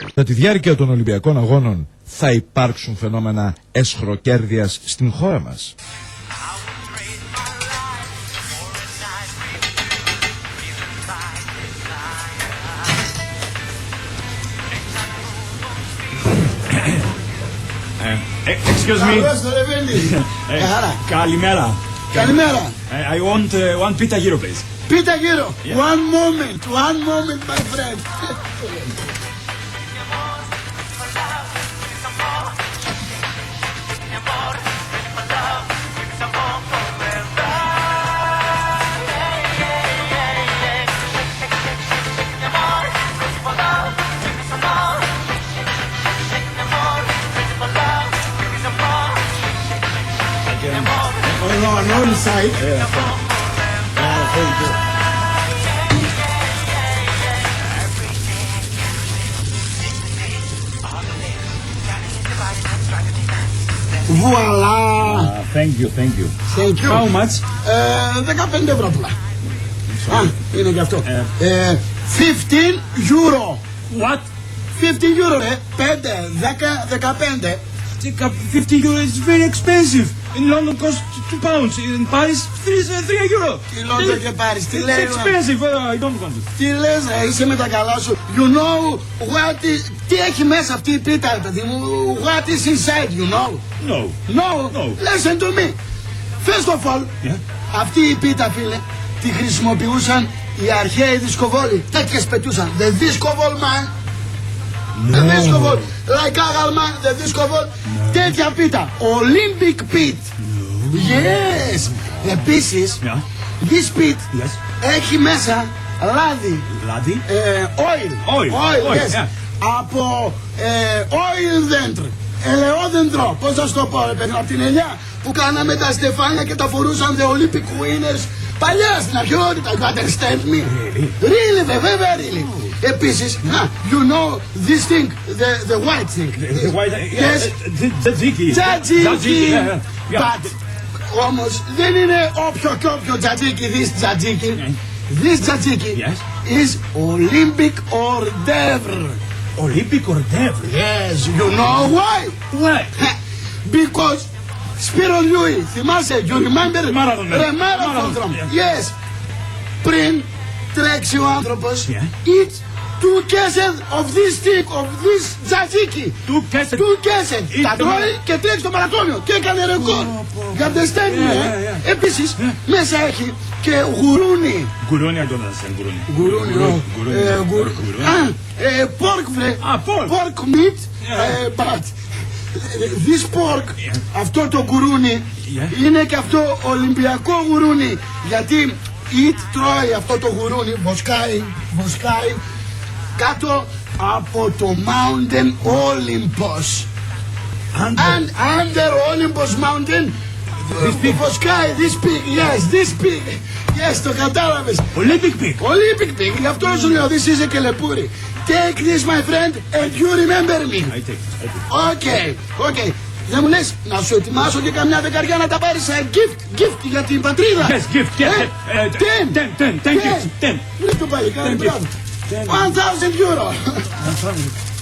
Κατά τη διάρκεια των Ολυμπιακών Αγώνων θα υπάρξουν φαινόμενα εσχροκέρδειας στην χώρα μας. Excuse me. Kalimera. Kalimera. I want one pita gyro, please. Pita gyro. Yeah. One moment, my friend. No, inside. Thank you. Voila! Thank you. Thank you. How much? 15 ευρώ πουλά. Α, είναι γι' αυτό. 15 euro. What? 15 euro, ρε. 5, 10, 15. 50 euro is very expensive. In London costs 2 pounds. In Paris 3 euro. Τι Λόντον και Πάρις, τι λέει. It's expensive. I don't want it. Τι λες ρε, είσαι με τα καλά σου. You know what is... Τι έχει μέσα αυτή η πίτα, παιδί μου. What is inside, you know. No. No. Listen to me. First of all, αυτή η πίτα, φίλε, τη χρησιμοποιούσαν οι αρχαίοι δισκοβόλοι. Τέτοιες πετούσαν. The disco ball man. The disco ball. Like Agalman, the disco ball. Τέτοια πίτα. Olympic pit. Yes. Επίσης, this pit έχει μέσα λάδι. Λάδι? Oil, yes. Από oil δέντρο. Ελαιόδεντρο. Πώς θα σου το πω, ρε παιδί, από την ελιά που κάναμε τα στεφάνια και τα φορούσαν the Olympic winners παλιά στην αρχαιότητα. You understand me? Really, βέβαια, really. Επίσης, you know this thing, the white thing. The white, yes. Τζατζίκι. But, όμως, δεν είναι όποιο και όποιο τζατζίκι, this τζατζίκι. This τζατζίκι is Olympic hors d'oeuvre. Olympic hors d'oeuvre? Yes, you know why? Why? Because Σπύρο Λιούι, θυμάσαι, you remember? Marathon. Yes. Πριν τρέξει ο άνθρωπος, eat 2 cases of this stick, of this τζατζίκι. 2 cases. Τα τρώει και τρέξει το μαραθώνιο και έκανε ρεκόρ. Κατεσταίνει, Επίσης, μέσα έχει και γουρούνι. Γουρούνι, I don't understand γουρούνι. Γουρούνι. Pork, βρε. Pork meat, but this pork, αυτό το γουρούνι, είναι και αυτό ολυμπιακό γουρούνι. Γιατί τρώει αυτό το γουρούνι, βοσκάει κάτω από το Mountain Olympus. And under Olympus Mountain βοσκάει this pig. Yes, το κατάλαβες. Olympic pig, γι' αυτό σου λέω, this is a κελεπούρι. Take this, my friend, and you remember me. I take. Okay. Δεν μου λες να σου ετοιμάσω και καμιά δεκαριά να τα πάρεις σαν gift για την πατρίδα. Yes, gift. 10. Βρες το παλικάρι, μπράβο. 1,000 euro.